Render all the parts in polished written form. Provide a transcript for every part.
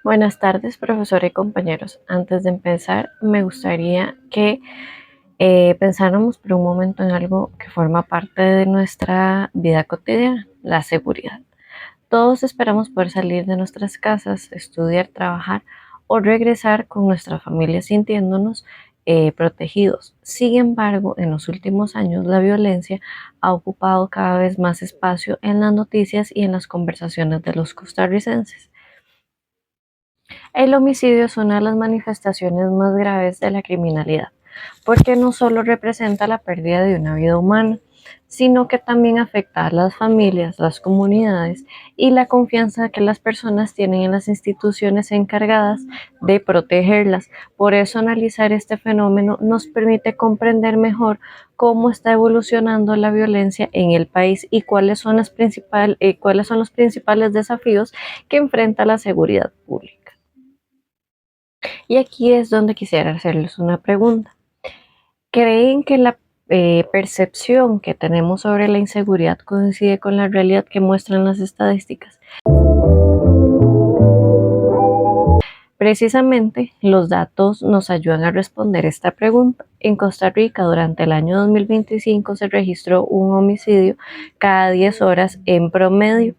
Buenas tardes, profesora y compañeros. Antes de empezar, me gustaría que pensáramos por un momento en algo que forma parte de nuestra vida cotidiana, la seguridad. Todos esperamos poder salir de nuestras casas, estudiar, trabajar o regresar con nuestra familia sintiéndonos protegidos. Sin embargo, en los últimos años la violencia ha ocupado cada vez más espacio en las noticias y en las conversaciones de los costarricenses. El homicidio es una de las manifestaciones más graves de la criminalidad, porque no solo representa la pérdida de una vida humana, sino que también afecta a las familias, las comunidades y la confianza que las personas tienen en las instituciones encargadas de protegerlas. Por eso analizar este fenómeno nos permite comprender mejor cómo está evolucionando la violencia en el país y cuáles son los principales desafíos que enfrenta la seguridad pública. Y aquí es donde quisiera hacerles una pregunta. ¿Creen que la percepción que tenemos sobre la inseguridad coincide con la realidad que muestran las estadísticas? Precisamente, los datos nos ayudan a responder esta pregunta. En Costa Rica, durante el año 2025 se registró un homicidio cada 10 horas en promedio.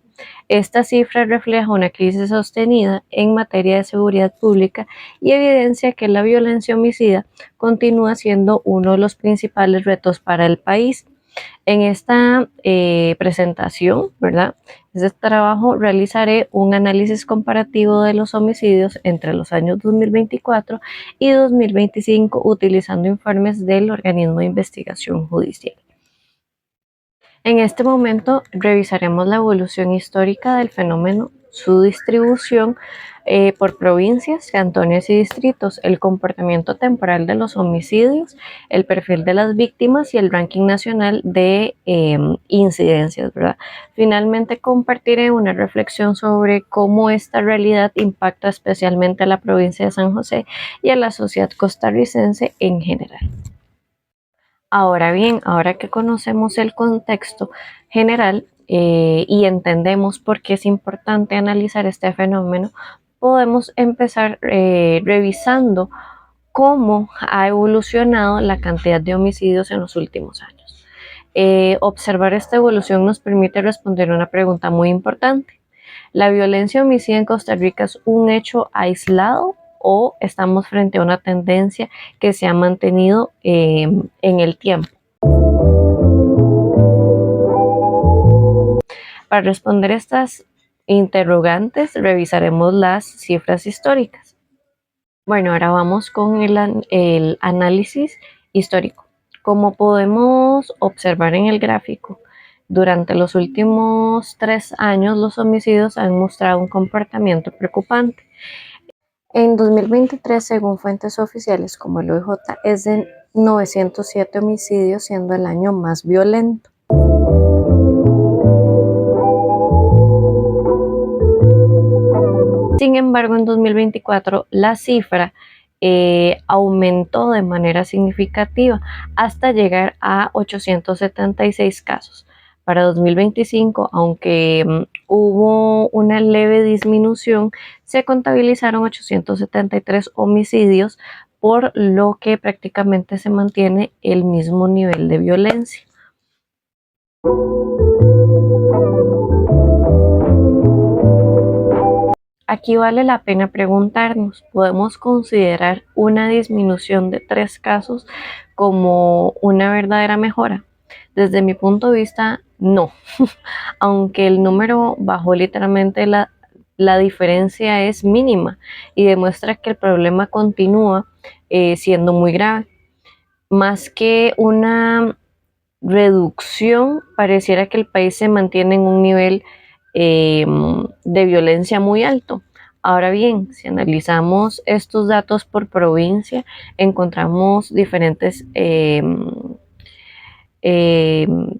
Esta cifra refleja una crisis sostenida en materia de seguridad pública y evidencia que la violencia homicida continúa siendo uno de los principales retos para el país. En esta presentación, ¿verdad? Este trabajo realizaré un análisis comparativo de los homicidios entre los años 2024 y 2025 utilizando informes del organismo de investigación judicial. En este momento revisaremos la evolución histórica del fenómeno, su distribución por provincias, cantones y distritos, el comportamiento temporal de los homicidios, el perfil de las víctimas y el ranking nacional de incidencias, ¿verdad? Finalmente compartiré una reflexión sobre cómo esta realidad impacta especialmente a la provincia de San José y a la sociedad costarricense en general. Ahora bien, ahora que conocemos el contexto general y entendemos por qué es importante analizar este fenómeno, podemos empezar revisando cómo ha evolucionado la cantidad de homicidios en los últimos años. Observar esta evolución nos permite responder una pregunta muy importante. ¿La violencia homicida en Costa Rica es un hecho aislado o estamos frente a una tendencia que se ha mantenido en el tiempo? Para responder estas interrogantes, revisaremos las cifras históricas. Bueno, ahora vamos con el análisis histórico. Como podemos observar en el gráfico, durante los últimos 3 años los homicidios han mostrado un comportamiento preocupante. En 2023, según fuentes oficiales como el OIJ, es de 907 homicidios, siendo el año más violento. Sin embargo, en 2024 la cifra aumentó de manera significativa hasta llegar a 876 casos. Para 2025, aunque hubo una leve disminución, se contabilizaron 873 homicidios, por lo que prácticamente se mantiene el mismo nivel de violencia. Aquí vale la pena preguntarnos, ¿podemos considerar una disminución de 3 casos como una verdadera mejora? Desde mi punto de vista, no. Aunque el número bajó literalmente, la diferencia es mínima y demuestra que el problema continúa siendo muy grave. Más que una reducción, pareciera que el país se mantiene en un nivel de violencia muy alto. Ahora bien, si analizamos estos datos por provincia, encontramos diferentes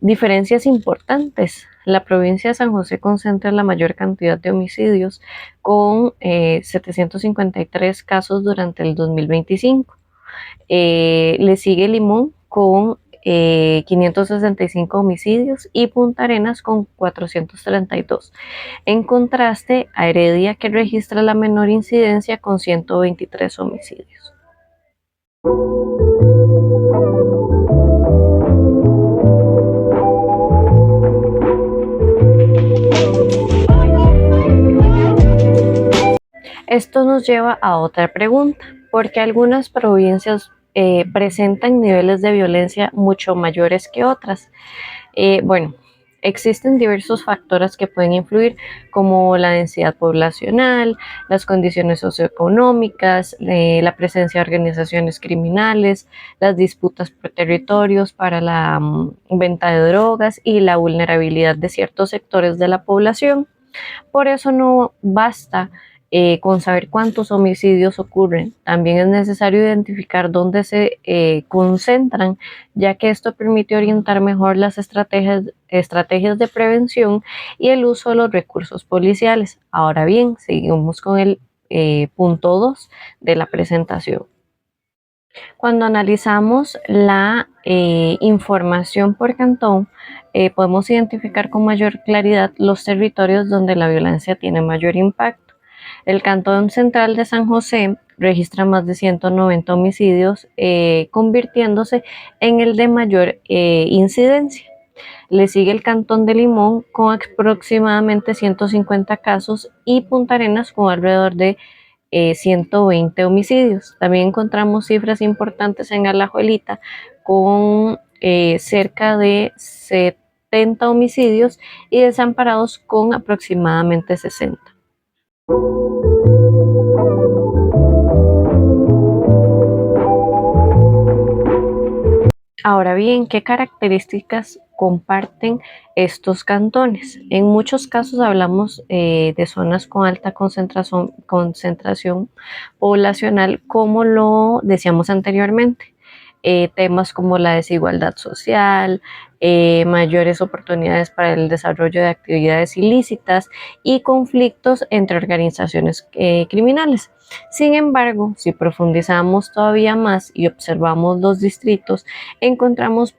diferencias importantes. La provincia de San José concentra la mayor cantidad de homicidios con 753 casos durante el 2025. Le sigue Limón con 565 homicidios y Punta Arenas con 432. En contraste a Heredia, que registra la menor incidencia con 123 homicidios. Esto nos lleva a otra pregunta: ¿por qué algunas provincias presentan niveles de violencia mucho mayores que otras? Bueno, existen diversos factores que pueden influir, como la densidad poblacional, las condiciones socioeconómicas, la presencia de organizaciones criminales, las disputas por territorios para la venta de drogas y la vulnerabilidad de ciertos sectores de la población. Por eso no basta con saber cuántos homicidios ocurren, también es necesario identificar dónde se concentran, ya que esto permite orientar mejor las estrategias de prevención y el uso de los recursos policiales. Ahora bien, seguimos con el punto 2 de la presentación. Cuando analizamos la información por cantón, podemos identificar con mayor claridad los territorios donde la violencia tiene mayor impacto. El Cantón Central de San José registra más de 190 homicidios, convirtiéndose en el de mayor incidencia. Le sigue el Cantón de Limón con aproximadamente 150 casos y Punta Arenas con alrededor de 120 homicidios. También encontramos cifras importantes en Alajuelita con cerca de 70 homicidios y Desamparados con aproximadamente 60. Ahora bien, ¿qué características comparten estos cantones? En muchos casos hablamos de zonas con alta concentración poblacional, como lo decíamos anteriormente. Temas como la desigualdad social, mayores oportunidades para el desarrollo de actividades ilícitas y conflictos entre organizaciones criminales. Sin embargo, si profundizamos todavía más y observamos los distritos, encontramos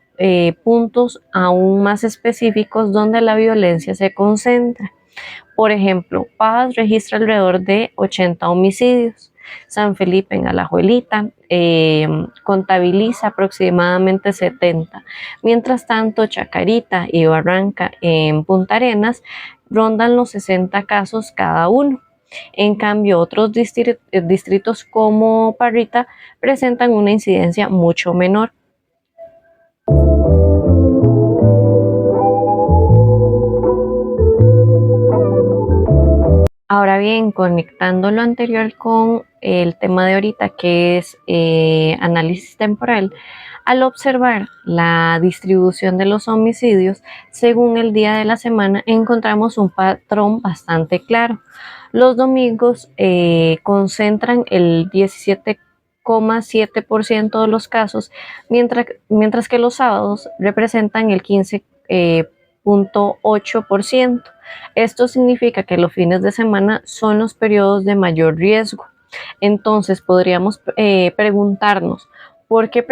puntos aún más específicos donde la violencia se concentra. Por ejemplo, Paz registra alrededor de 80 homicidios. San Felipe en Alajuelita contabiliza aproximadamente 70. Mientras tanto, Chacarita y Barranca en Punta Arenas rondan los 60 casos cada uno. En cambio, otros distritos como Parrita presentan una incidencia mucho menor. Ahora bien, conectando lo anterior con el tema de ahorita, que es análisis temporal, al observar la distribución de los homicidios según el día de la semana, encontramos un patrón bastante claro. Los domingos concentran el 17,7% de los casos, mientras que los sábados representan el 15,8%. Esto significa que los fines de semana son los periodos de mayor riesgo. Entonces podríamos preguntarnos, ¿por qué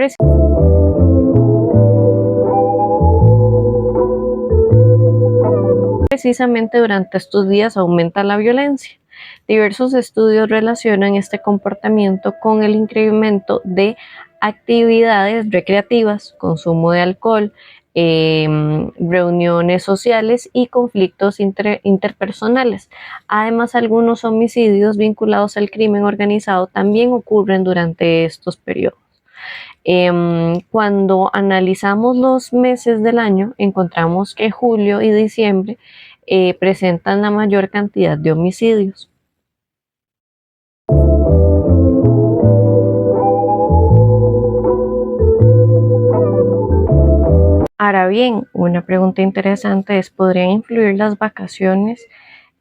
precisamente durante estos días aumenta la violencia? Diversos estudios relacionan este comportamiento con el incremento de actividades recreativas, consumo de alcohol, reuniones sociales y conflictos interpersonales. Además, algunos homicidios vinculados al crimen organizado también ocurren durante estos periodos. Cuando analizamos los meses del año, encontramos que julio y diciembre presentan la mayor cantidad de homicidios. Ahora bien, una pregunta interesante es: ¿podrían influir las vacaciones,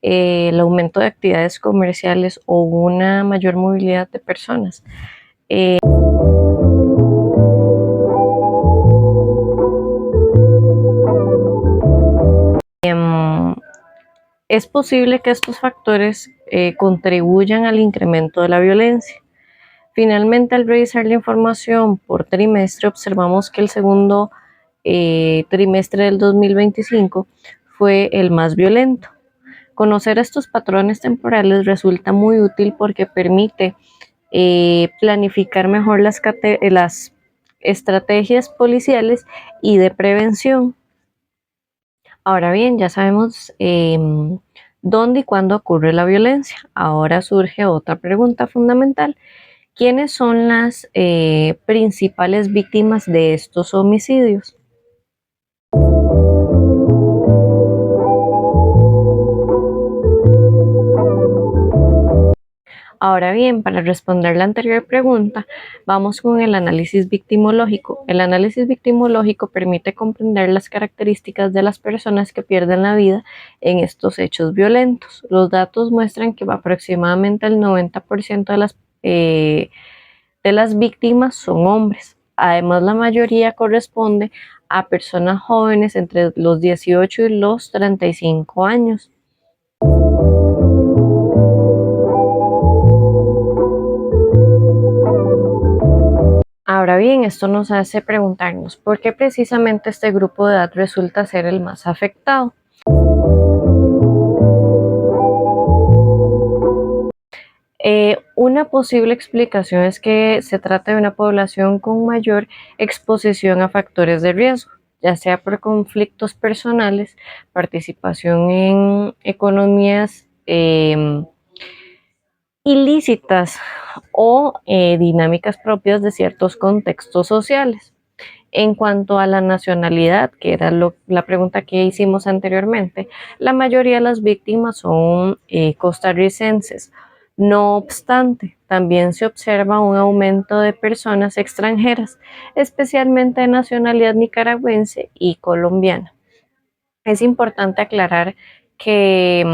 el aumento de actividades comerciales o una mayor movilidad de personas? Es posible que estos factores contribuyan al incremento de la violencia. Finalmente, al revisar la información por trimestre, observamos que el segundo trimestre del 2025 fue el más violento. Conocer estos patrones temporales resulta muy útil porque permite planificar mejor las estrategias policiales y de prevención. Ahora bien, ya sabemos dónde y cuándo ocurre la violencia. Ahora surge otra pregunta fundamental. ¿Quiénes son las principales víctimas de estos homicidios? Ahora bien, para responder la anterior pregunta, vamos con el análisis victimológico. El análisis victimológico permite comprender las características de las personas que pierden la vida en estos hechos violentos. Los datos muestran que aproximadamente el 90% de las víctimas son hombres. Además, la mayoría corresponde a personas jóvenes entre los 18 y los 35 años. Ahora bien, esto nos hace preguntarnos por qué precisamente este grupo de edad resulta ser el más afectado. Una posible explicación es que se trata de una población con mayor exposición a factores de riesgo, ya sea por conflictos personales, participación en economías ilícitas o dinámicas propias de ciertos contextos sociales. En cuanto a la nacionalidad, que era la pregunta que hicimos anteriormente, la mayoría de las víctimas son costarricenses. No obstante, también se observa un aumento de personas extranjeras, especialmente de nacionalidad nicaragüense y colombiana. Es importante aclarar que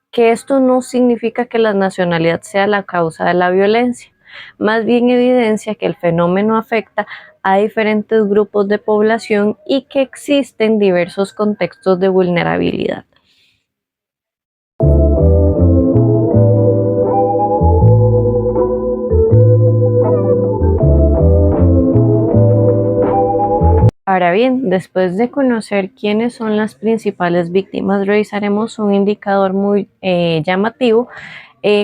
que esto no significa que la nacionalidad sea la causa de la violencia, más bien evidencia que el fenómeno afecta a diferentes grupos de población y que existen diversos contextos de vulnerabilidad. Ahora bien, después de conocer quiénes son las principales víctimas, revisaremos un indicador muy llamativo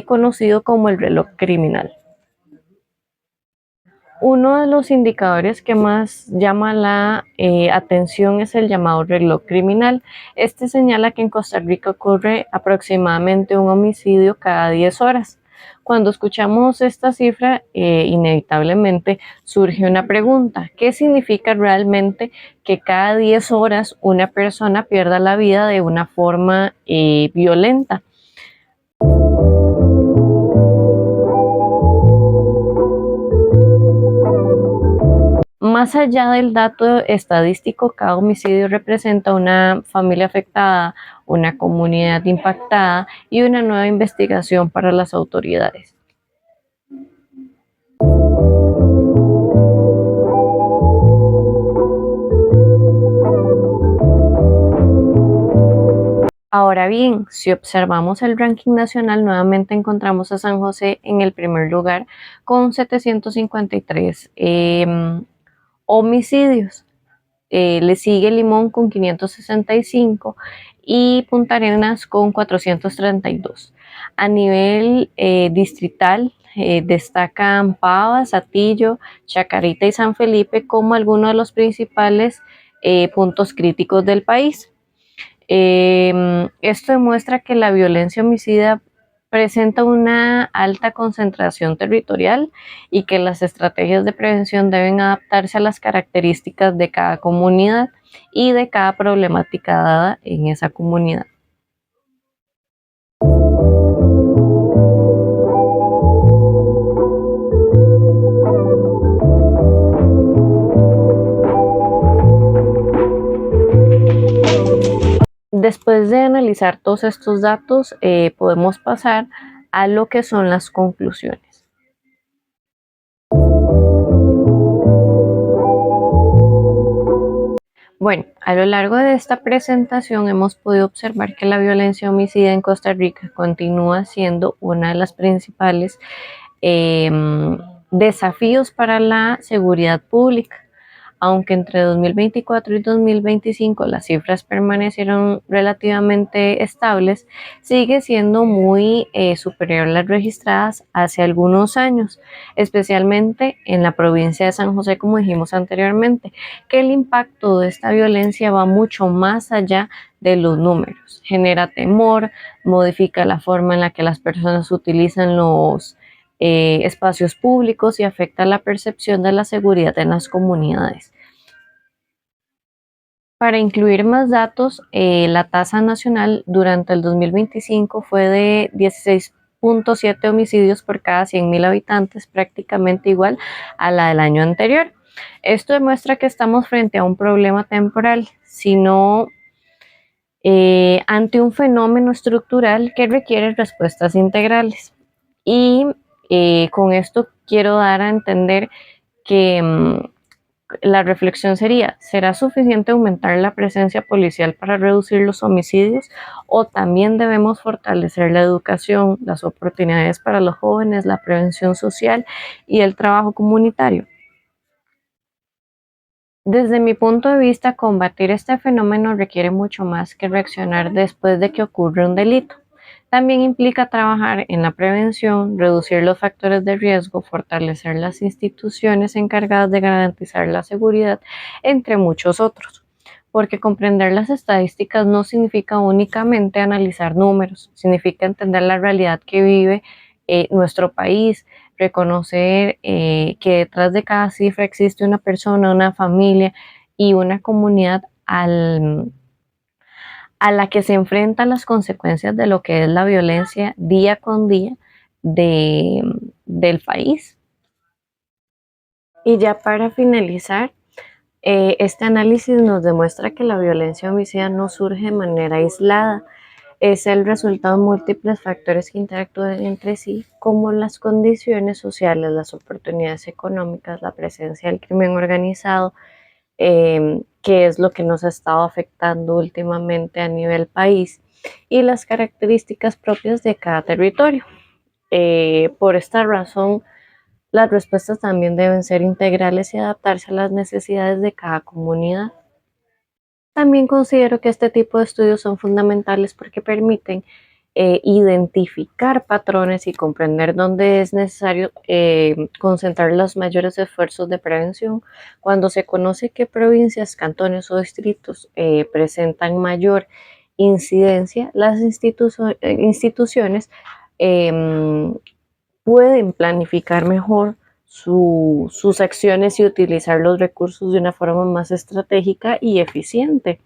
conocido como el reloj criminal. Uno de los indicadores que más llama la atención es el llamado reloj criminal. Este señala que en Costa Rica ocurre aproximadamente un homicidio cada 10 horas. Cuando escuchamos esta cifra, inevitablemente surge una pregunta. ¿Qué significa realmente que cada 10 horas una persona pierda la vida de una forma violenta? Más allá del dato estadístico, cada homicidio representa una familia afectada, una comunidad impactada y una nueva investigación para las autoridades. Ahora bien, si observamos el ranking nacional, nuevamente encontramos a San José en el primer lugar con 753 homicidios. Le sigue Limón con 565 y Punta Arenas con 432. A nivel distrital, destacan Pava, Satillo, Chacarita y San Felipe como algunos de los principales puntos críticos del país. Esto demuestra que la violencia homicida presenta una alta concentración territorial y que las estrategias de prevención deben adaptarse a las características de cada comunidad y de cada problemática dada en esa comunidad. Después de analizar todos estos datos, podemos pasar a lo que son las conclusiones. Bueno, a lo largo de esta presentación hemos podido observar que la violencia homicida en Costa Rica continúa siendo una de las principales desafíos para la seguridad pública. Aunque entre 2024 y 2025 las cifras permanecieron relativamente estables, sigue siendo muy superior a las registradas hace algunos años, especialmente en la provincia de San José, como dijimos anteriormente, que el impacto de esta violencia va mucho más allá de los números. Genera temor, modifica la forma en la que las personas utilizan los espacios públicos y afecta la percepción de la seguridad en las comunidades. Para incluir más datos, la tasa nacional durante el 2025 fue de 16.7 homicidios por cada 100.000 habitantes, prácticamente igual a la del año anterior. Esto demuestra que estamos frente a un problema temporal, sino ante un fenómeno estructural que requiere respuestas integrales. Y con esto quiero dar a entender que la reflexión sería, ¿será suficiente aumentar la presencia policial para reducir los homicidios o también debemos fortalecer la educación, las oportunidades para los jóvenes, la prevención social y el trabajo comunitario? Desde mi punto de vista, combatir este fenómeno requiere mucho más que reaccionar después de que ocurre un delito. También implica trabajar en la prevención, reducir los factores de riesgo, fortalecer las instituciones encargadas de garantizar la seguridad, entre muchos otros. Porque comprender las estadísticas no significa únicamente analizar números, significa entender la realidad que vive nuestro país, reconocer que detrás de cada cifra existe una persona, una familia y una comunidad a la que se enfrentan las consecuencias de lo que es la violencia día con día de, del país. Y ya para finalizar, este análisis nos demuestra que la violencia homicida no surge de manera aislada, es el resultado de múltiples factores que interactúan entre sí, como las condiciones sociales, las oportunidades económicas, la presencia del crimen organizado, que es lo que nos ha estado afectando últimamente a nivel país, y las características propias de cada territorio. Por esta razón, las respuestas también deben ser integrales y adaptarse a las necesidades de cada comunidad. También considero que este tipo de estudios son fundamentales porque permiten identificar patrones y comprender dónde es necesario concentrar los mayores esfuerzos de prevención. Cuando se conoce qué provincias, cantones o distritos presentan mayor incidencia, las instituciones pueden planificar mejor sus acciones y utilizar los recursos de una forma más estratégica y eficiente.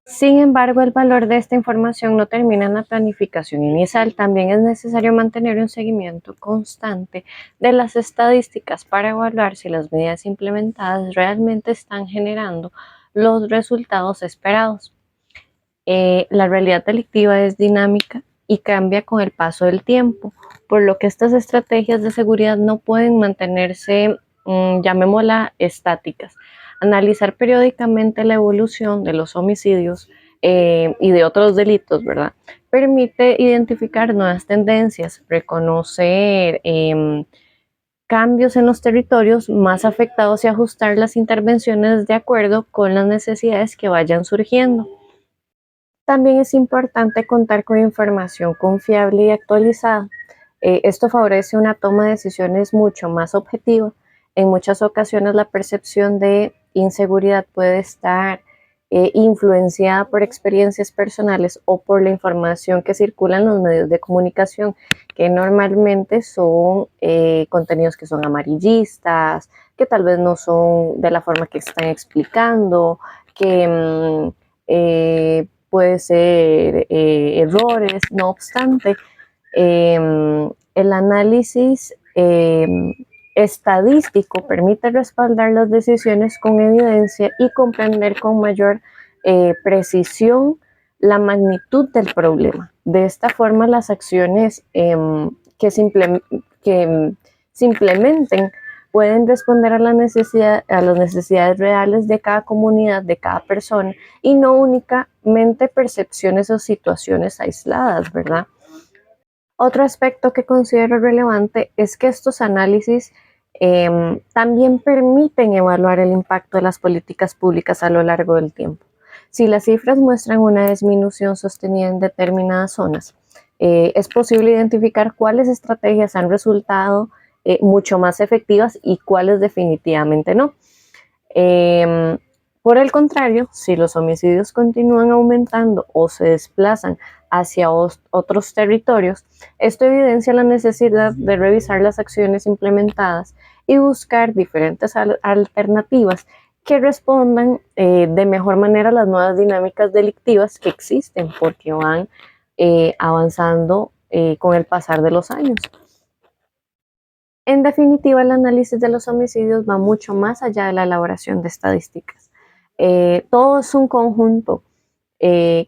Sin embargo, el valor de esta información no termina en la planificación inicial. También es necesario mantener un seguimiento constante de las estadísticas para evaluar si las medidas implementadas realmente están generando los resultados esperados. La realidad delictiva es dinámica y cambia con el paso del tiempo, por lo que estas estrategias de seguridad no pueden mantenerse, llamémosla, estáticas. Analizar periódicamente la evolución de los homicidios y de otros delitos, ¿verdad? Permite identificar nuevas tendencias, reconocer cambios en los territorios más afectados y ajustar las intervenciones de acuerdo con las necesidades que vayan surgiendo. También es importante contar con información confiable y actualizada. Esto favorece una toma de decisiones mucho más objetiva. En muchas ocasiones la percepción de inseguridad puede estar influenciada por experiencias personales o por la información que circula en los medios de comunicación, que normalmente son contenidos que son amarillistas, que tal vez no son de la forma que están explicando, que puede ser errores. No obstante, el análisis estadístico permite respaldar las decisiones con evidencia y comprender con mayor precisión la magnitud del problema. De esta forma, las acciones que se implementen pueden responder a las necesidades reales de cada comunidad, de cada persona, y no únicamente percepciones o situaciones aisladas, ¿verdad? Otro aspecto que considero relevante es que estos análisis también permiten evaluar el impacto de las políticas públicas a lo largo del tiempo. Si las cifras muestran una disminución sostenida en determinadas zonas, es posible identificar cuáles estrategias han resultado mucho más efectivas y cuáles definitivamente no. Eh, por el contrario, si los homicidios continúan aumentando o se desplazan hacia otros territorios, esto evidencia la necesidad de revisar las acciones implementadas y buscar diferentes alternativas que respondan de mejor manera a las nuevas dinámicas delictivas que existen porque van avanzando con el pasar de los años. En definitiva, el análisis de los homicidios va mucho más allá de la elaboración de estadísticas. Todo es un conjunto,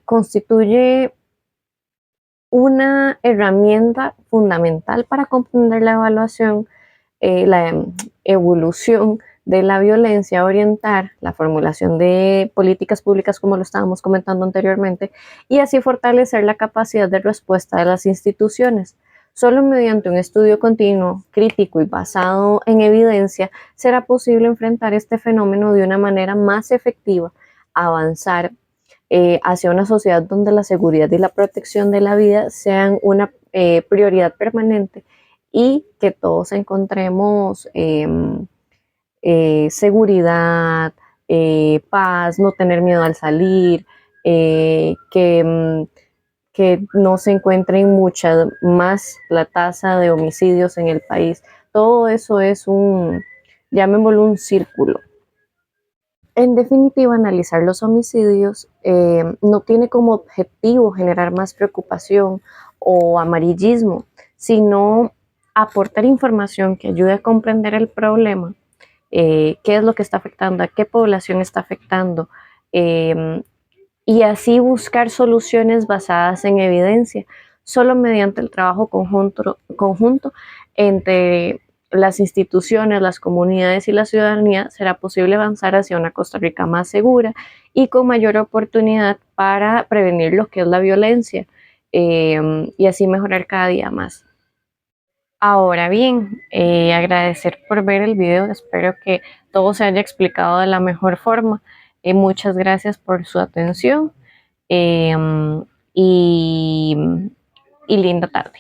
constituye una herramienta fundamental para comprender la evaluación, la evolución de la violencia, orientar la formulación de políticas públicas, como lo estábamos comentando anteriormente, y así fortalecer la capacidad de respuesta de las instituciones. Solo mediante un estudio continuo, crítico y basado en evidencia será posible enfrentar este fenómeno de una manera más efectiva, avanzar hacia una sociedad donde la seguridad y la protección de la vida sean una prioridad permanente y que todos encontremos seguridad, paz, no tener miedo al salir, que no se encuentren mucha más la tasa de homicidios en el país. Todo eso es llamémoslo un círculo. En definitiva, analizar los homicidios no tiene como objetivo generar más preocupación o amarillismo, sino aportar información que ayude a comprender el problema, qué es lo que está afectando, a qué población está afectando, y así buscar soluciones basadas en evidencia. Solo mediante el trabajo conjunto entre las instituciones, las comunidades y la ciudadanía será posible avanzar hacia una Costa Rica más segura y con mayor oportunidad para prevenir lo que es la violencia y así mejorar cada día más. Ahora bien, agradecer por ver el video, espero que todo se haya explicado de la mejor forma. Muchas gracias por su atención eh, y, y linda tarde.